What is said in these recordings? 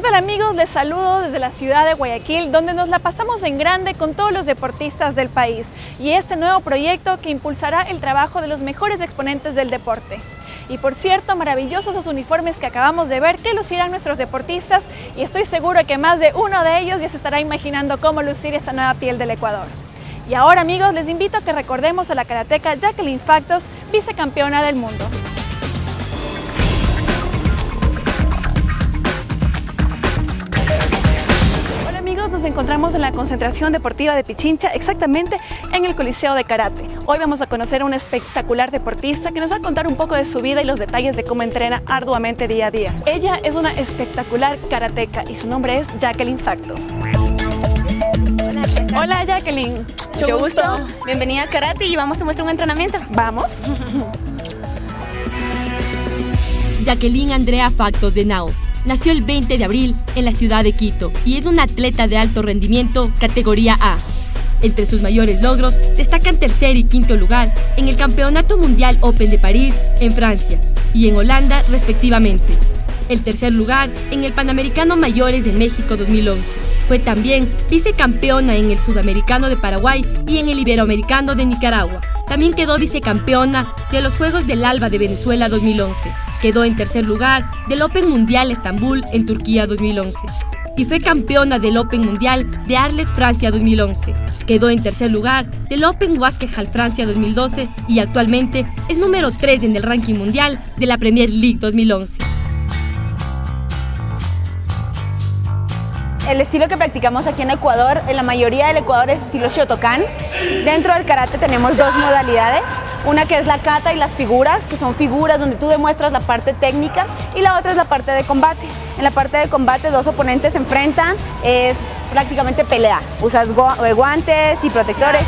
tal amigos? Les saludo desde la ciudad de Guayaquil, donde nos la pasamos en grande con todos los deportistas del país y este nuevo proyecto que impulsará el trabajo de los mejores exponentes del deporte. Y por cierto, maravillosos esos uniformes que acabamos de ver que lucirán nuestros deportistas y estoy seguro que más de uno de ellos ya se estará imaginando cómo lucir esta nueva piel del Ecuador. Y ahora amigos, les invito a que recordemos a la karateca Jacqueline Factos, vicecampeona del mundo. Nos encontramos en la concentración deportiva de Pichincha, exactamente en el Coliseo de Karate. Hoy vamos a conocer a una espectacular deportista que nos va a contar un poco de su vida y los detalles de cómo entrena arduamente día a día. Ella es una espectacular karateca y su nombre es Jacqueline Factos. Hola Jacqueline. Mucho gusto. Bienvenida a Karate y vamos a mostrar un entrenamiento. Vamos. Jacqueline Andrea Factos de Nao nació el 20 de abril en la ciudad de Quito y es una atleta de alto rendimiento categoría A. Entre sus mayores logros destacan tercer y quinto lugar en el Campeonato Mundial Open de París en Francia y en Holanda respectivamente. El tercer lugar en el Panamericano Mayores de México 2011. Fue también vicecampeona en el Sudamericano de Paraguay y en el Iberoamericano de Nicaragua. También quedó vicecampeona de los Juegos del Alba de Venezuela 2011. Quedó en tercer lugar del Open Mundial Estambul en Turquía 2011. Y fue campeona del Open Mundial de Arles, Francia 2011. Quedó en tercer lugar del Open Huasquejal Francia 2012 y actualmente es número 3 en el ranking mundial de la Premier League 2011. El estilo que practicamos aquí en Ecuador, en la mayoría del Ecuador es estilo Shotokan. Dentro del karate tenemos dos modalidades, una que es la kata y las figuras, que son figuras donde tú demuestras la parte técnica, y la otra es la parte de combate. En la parte de combate dos oponentes se enfrentan, es prácticamente pelea, usas guantes y protectores.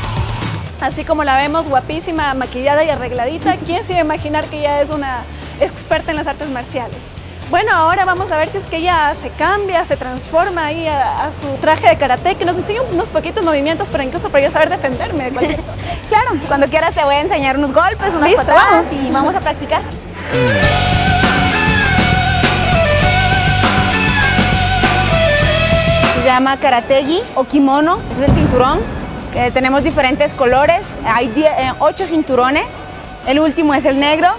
Así como la vemos, guapísima, maquillada y arregladita, ¿quién se iba a imaginar que ella es una experta en las artes marciales? Bueno, ahora vamos a ver si es que ella se cambia, se transforma ahí a su traje de karate, que nos enseña unos poquitos movimientos, pero incluso para yo saber defenderme de cualquier cosa. Claro, cuando quieras te voy a enseñar unos golpes, unas patadas y vamos a practicar. Se llama karategi o kimono, ese es el cinturón. Tenemos diferentes colores, hay 8 cinturones, el último es el negro.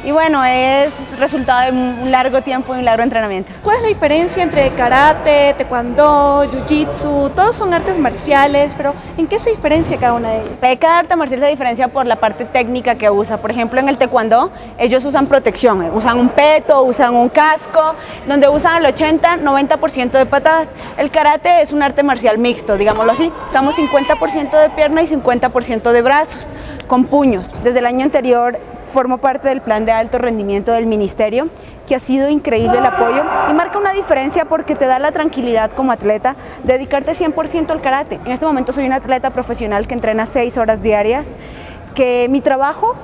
Y bueno, es resultado de un largo tiempo y un largo entrenamiento. ¿Cuál es la diferencia entre karate, taekwondo, jiu-jitsu? Todos son artes marciales, pero ¿en qué se diferencia cada una de ellas? Cada arte marcial se diferencia por la parte técnica que usa. Por ejemplo, en el taekwondo, ellos usan protección, usan un peto, usan un casco, donde usan el 80-90% de patadas. El karate es un arte marcial mixto, digámoslo así. Usamos 50% de pierna y 50% de brazos, con puños. Desde el año anterior formo parte del plan de alto rendimiento del ministerio, que ha sido increíble el apoyo y marca una diferencia porque te da la tranquilidad como atleta de dedicarte 100% al karate. En este momento soy una atleta profesional que entrena 6 horas diarias, que mi trabajo,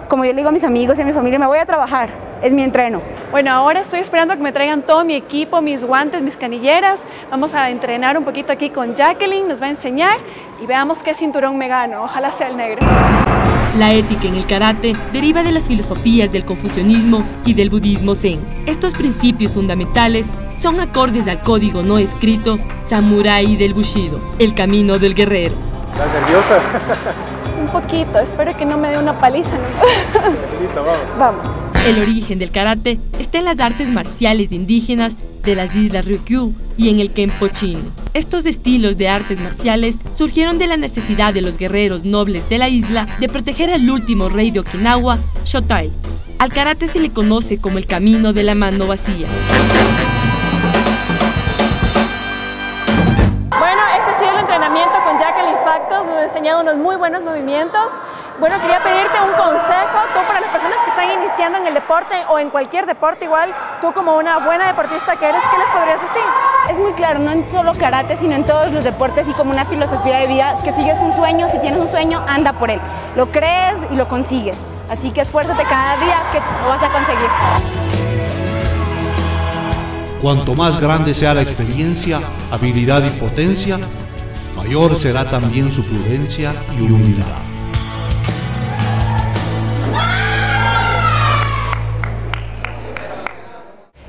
como yo le digo a mis amigos y a mi familia, me voy a trabajar, es mi entreno. Bueno, ahora estoy esperando a que me traigan todo mi equipo, mis guantes, mis canilleras. Vamos a entrenar un poquito aquí con Jacqueline, nos va a enseñar y veamos qué cinturón me gano, ojalá sea el negro. La ética en el karate deriva de las filosofías del confucianismo y del budismo zen. Estos principios fundamentales son acordes al código no escrito samurái del Bushido, el camino del guerrero. ¿Estás nerviosa? Un poquito, espero que no me dé una paliza. Listo, vamos. El origen del karate está en las artes marciales indígenas de las islas Ryukyu y en el Kempo chino. Estos estilos de artes marciales surgieron de la necesidad de los guerreros nobles de la isla de proteger al último rey de Okinawa, Shotai. Al karate se le conoce como el camino de la mano vacía. Bueno, este ha sido el entrenamiento con Jacqueline Factos, nos ha enseñado unos muy buenos movimientos. Bueno, quería pedirte un consejo, tú para las personas que están iniciando en el deporte o en cualquier deporte igual, tú como una buena deportista que eres, ¿qué les podrías decir? Es muy claro, no en solo karate, sino en todos los deportes y como una filosofía de vida, que sigues un sueño, si tienes un sueño, anda por él. Lo crees y lo consigues. Así que esfuérzate cada día que lo vas a conseguir. Cuanto más grande sea la experiencia, habilidad y potencia, mayor será también su prudencia y humildad.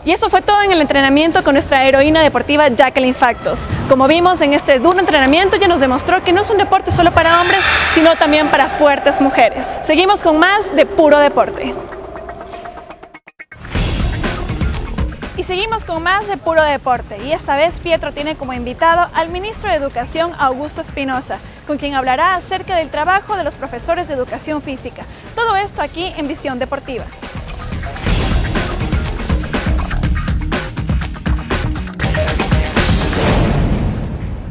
Y eso fue todo en el entrenamiento con nuestra heroína deportiva Jacqueline Factos. Como vimos en este duro entrenamiento, ya nos demostró que no es un deporte solo para hombres, sino también para fuertes mujeres. Seguimos con más de Puro Deporte. Y seguimos con más de Puro Deporte, y esta vez Pietro tiene como invitado al ministro de Educación, Augusto Espinosa, con quien hablará acerca del trabajo de los profesores de educación física. Todo esto aquí en Visión Deportiva.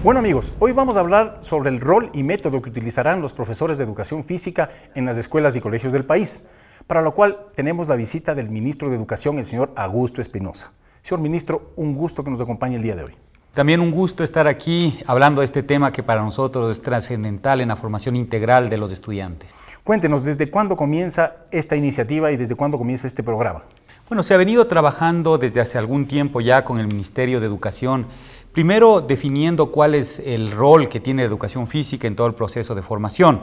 Bueno amigos, hoy vamos a hablar sobre el rol y método que utilizarán los profesores de educación física en las escuelas y colegios del país, para lo cual tenemos la visita del ministro de Educación, el señor Augusto Espinosa. Señor ministro, un gusto que nos acompañe el día de hoy. También un gusto estar aquí hablando de este tema que para nosotros es trascendental en la formación integral de los estudiantes. Cuéntenos, ¿desde cuándo comienza esta iniciativa y desde cuándo comienza este programa? Bueno, se ha venido trabajando desde hace algún tiempo ya con el Ministerio de Educación, primero definiendo cuál es el rol que tiene educación física en todo el proceso de formación.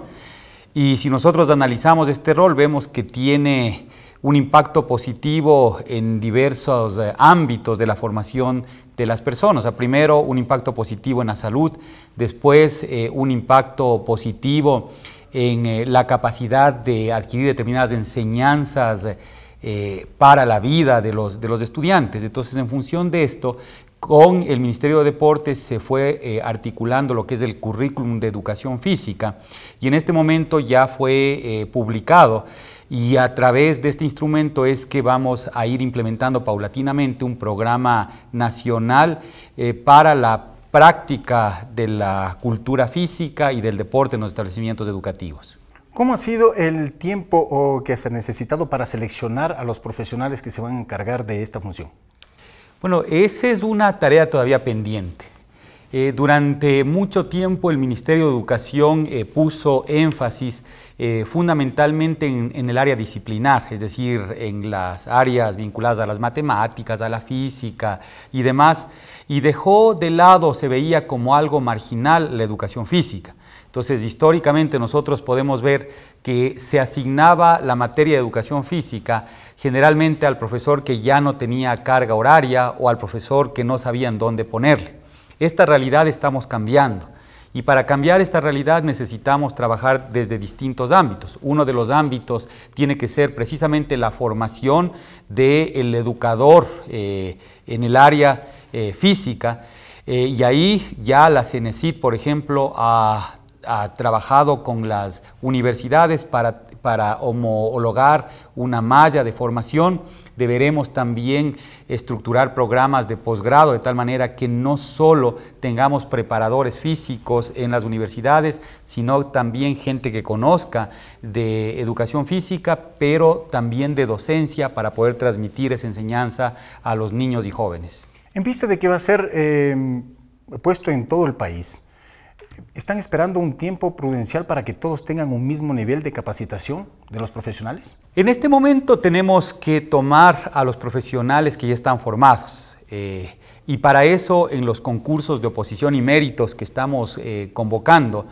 Y si nosotros analizamos este rol, vemos que tiene un impacto positivo en diversos ámbitos de la formación de las personas. O sea, primero, un impacto positivo en la salud, después un impacto positivo en la capacidad de adquirir determinadas enseñanzas para la vida de los estudiantes. Entonces, en función de esto, con el Ministerio de Deportes se fue articulando lo que es el currículum de educación física, y en este momento ya fue publicado, y a través de este instrumento es que vamos a ir implementando paulatinamente un programa nacional para la práctica de la cultura física y del deporte en los establecimientos educativos. ¿Cómo ha sido el tiempo que se ha necesitado para seleccionar a los profesionales que se van a encargar de esta función? Bueno, esa es una tarea todavía pendiente. Durante mucho tiempo el Ministerio de Educación puso énfasis fundamentalmente en el área disciplinar, es decir, en las áreas vinculadas a las matemáticas, a la física y demás, y dejó de lado, se veía como algo marginal la educación física. Entonces, históricamente nosotros podemos ver que se asignaba la materia de educación física generalmente al profesor que ya no tenía carga horaria o al profesor que no sabían dónde ponerle. Esta realidad estamos cambiando, y para cambiar esta realidad necesitamos trabajar desde distintos ámbitos. Uno de los ámbitos tiene que ser precisamente la formación del educador en el área física, y ahí ya la CENESID, por ejemplo, ha trabajado con las universidades para homologar una malla de formación. Deberemos también estructurar programas de posgrado de tal manera que no solo tengamos preparadores físicos en las universidades, sino también gente que conozca de educación física, pero también de docencia para poder transmitir esa enseñanza a los niños y jóvenes. En vista de que va a ser puesto en todo el país, ¿están esperando un tiempo prudencial para que todos tengan un mismo nivel de capacitación de los profesionales? En este momento tenemos que tomar a los profesionales que ya están formados, y para eso en los concursos de oposición y méritos que estamos convocando,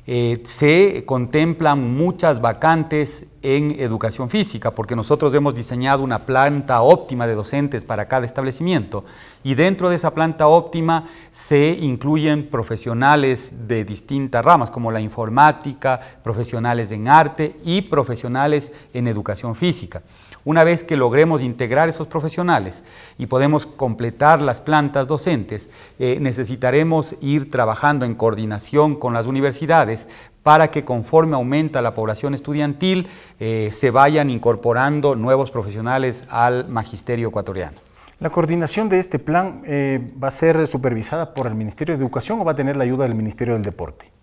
se contemplan muchas vacantes en educación física, porque nosotros hemos diseñado una planta óptima de docentes para cada establecimiento, y dentro de esa planta óptima se incluyen profesionales de distintas ramas, como la informática, profesionales en arte y profesionales en educación física. Una vez que logremos integrar esos profesionales y podemos completar las plantas docentes, necesitaremos ir trabajando en coordinación con las universidades para que conforme aumenta la población estudiantil se vayan incorporando nuevos profesionales al magisterio ecuatoriano. ¿La coordinación de este plan va a ser supervisada por el Ministerio de Educación o va a tener la ayuda del Ministerio del Deporte?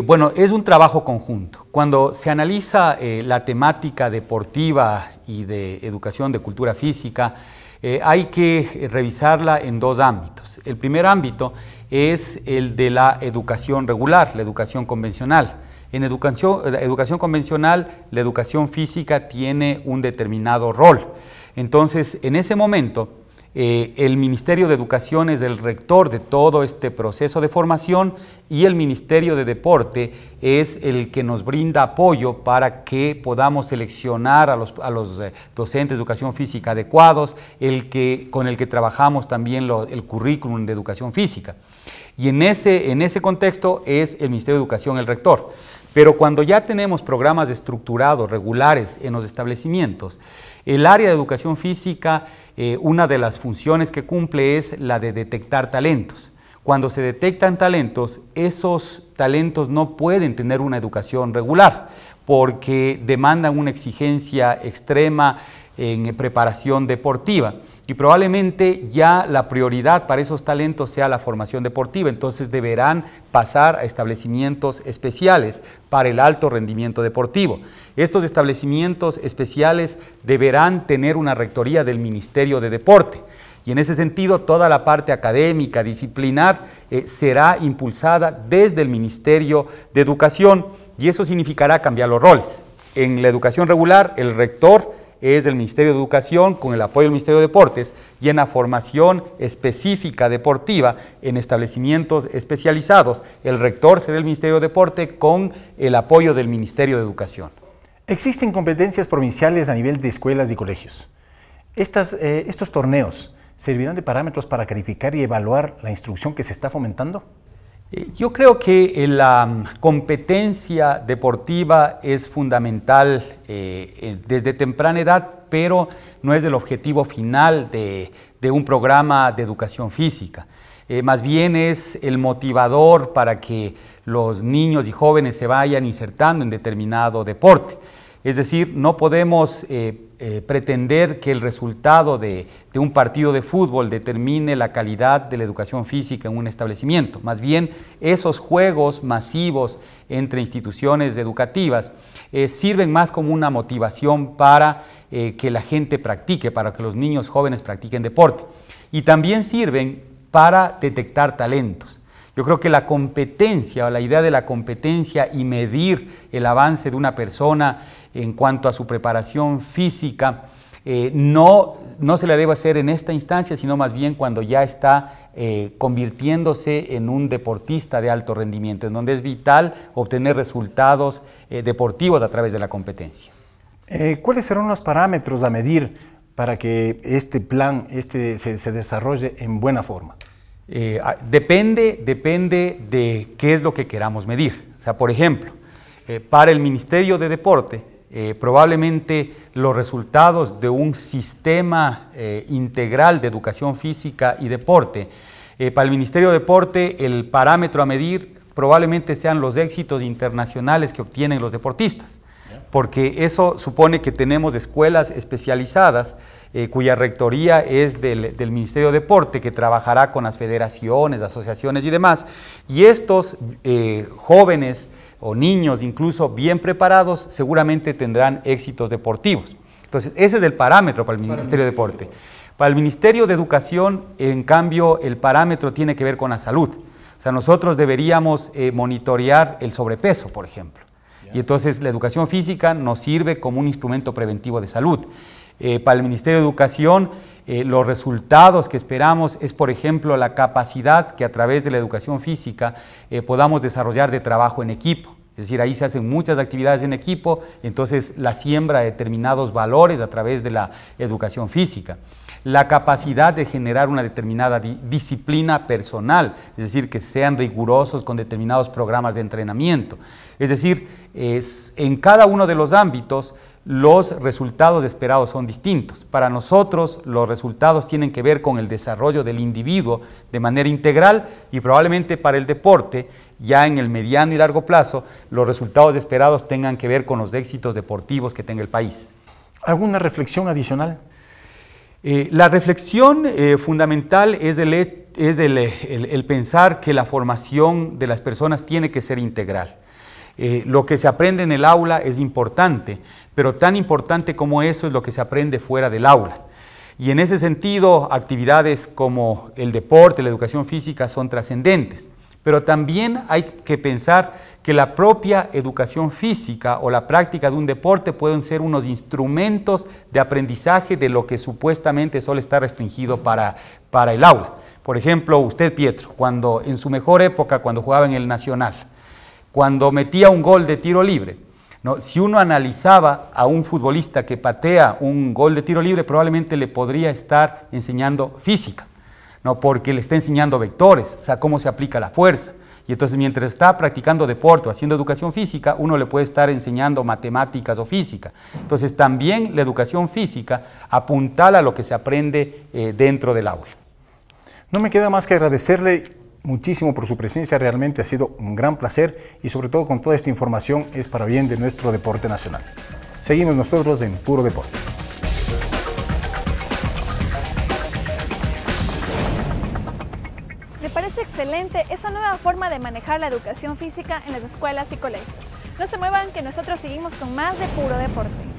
Bueno, es un trabajo conjunto. Cuando se analiza la temática deportiva y de educación de cultura física, hay que revisarla en dos ámbitos. El primer ámbito es el de la educación regular, la educación convencional. En educación convencional, la educación física tiene un determinado rol. Entonces, en ese momento, El Ministerio de Educación es el rector de todo este proceso de formación y el Ministerio de Deporte es el que nos brinda apoyo para que podamos seleccionar a los docentes de educación física adecuados, con el que trabajamos también el currículum de educación física. Y en ese contexto es el Ministerio de Educación el rector. Pero cuando ya tenemos programas estructurados, regulares en los establecimientos, el área de educación física, una de las funciones que cumple es la de detectar talentos. Cuando se detectan talentos, esos talentos no pueden tener una educación regular porque demandan una exigencia extrema en preparación deportiva y probablemente ya la prioridad para esos talentos sea la formación deportiva, entonces deberán pasar a establecimientos especiales para el alto rendimiento deportivo. Estos establecimientos especiales deberán tener una rectoría del Ministerio de Deporte y en ese sentido toda la parte académica, disciplinar, será impulsada desde el Ministerio de Educación y eso significará cambiar los roles. En la educación regular, el rector es del Ministerio de Educación con el apoyo del Ministerio de Deportes y en la formación específica deportiva en establecimientos especializados, el rector será el Ministerio de Deporte con el apoyo del Ministerio de Educación. Existen competencias provinciales a nivel de escuelas y colegios. ¿Estos torneos servirán de parámetros para calificar y evaluar la instrucción que se está fomentando? Yo creo que la competencia deportiva es fundamental desde temprana edad, pero no es el objetivo final de un programa de educación física. Más bien es el motivador para que los niños y jóvenes se vayan insertando en determinado deporte. Es decir, no podemos pretender que el resultado de un partido de fútbol determine la calidad de la educación física en un establecimiento. Más bien, esos juegos masivos entre instituciones educativas sirven más como una motivación para que la gente practique, para que los niños jóvenes practiquen deporte. Y también sirven para detectar talentos. Yo creo que la competencia o la idea de la competencia y medir el avance de una persona en cuanto a su preparación física no se la debe hacer en esta instancia, sino más bien cuando ya está convirtiéndose en un deportista de alto rendimiento, en donde es vital obtener resultados deportivos a través de la competencia. ¿Cuáles serán los parámetros a medir para que este plan se desarrolle en buena forma? Depende de qué es lo que queramos medir. O sea, por ejemplo, para el Ministerio de Deporte, probablemente los resultados de un sistema integral de educación física y deporte, para el Ministerio de Deporte el parámetro a medir probablemente sean los éxitos internacionales que obtienen los deportistas, porque eso supone que tenemos escuelas especializadas cuya rectoría es del Ministerio de Deporte, que trabajará con las federaciones, asociaciones y demás, y estos jóvenes o niños incluso bien preparados seguramente tendrán éxitos deportivos. Entonces ese es el parámetro para el Ministerio de Deporte. Para el Ministerio de Educación, en cambio, el parámetro tiene que ver con la salud. O sea, nosotros deberíamos monitorear el sobrepeso, por ejemplo. Y entonces la educación física nos sirve como un instrumento preventivo de salud. Para el Ministerio de Educación, los resultados que esperamos es, por ejemplo, la capacidad que a través de la educación física podamos desarrollar de trabajo en equipo. Es decir, ahí se hacen muchas actividades en equipo, entonces la siembra de determinados valores a través de la educación física. La capacidad de generar una determinada disciplina personal, es decir, que sean rigurosos con determinados programas de entrenamiento. Es decir, en cada uno de los ámbitos los resultados esperados son distintos. Para nosotros los resultados tienen que ver con el desarrollo del individuo de manera integral y probablemente para el deporte, ya en el mediano y largo plazo, los resultados esperados tengan que ver con los éxitos deportivos que tenga el país. ¿Alguna reflexión adicional? La reflexión fundamental es el pensar que la formación de las personas tiene que ser integral. Lo que se aprende en el aula es importante, pero tan importante como eso es lo que se aprende fuera del aula. Y en ese sentido, actividades como el deporte, la educación física son trascendentes. Pero también hay que pensar que la propia educación física o la práctica de un deporte pueden ser unos instrumentos de aprendizaje de lo que supuestamente solo está restringido para el aula. Por ejemplo, usted, Pietro, cuando en su mejor época, cuando jugaba en el Nacional, cuando metía un gol de tiro libre, ¿no? Si uno analizaba a un futbolista que patea un gol de tiro libre, probablemente le podría estar enseñando física, ¿no? Porque le está enseñando vectores, o sea, cómo se aplica la fuerza. Y entonces mientras está practicando deporte o haciendo educación física, uno le puede estar enseñando matemáticas o física. Entonces también la educación física apuntala a lo que se aprende dentro del aula. No me queda más que agradecerle muchísimo por su presencia, realmente ha sido un gran placer y sobre todo con toda esta información es para bien de nuestro deporte nacional. Seguimos nosotros en Puro Deporte. Me parece excelente esa nueva forma de manejar la educación física en las escuelas y colegios. No se muevan que nosotros seguimos con más de Puro Deporte.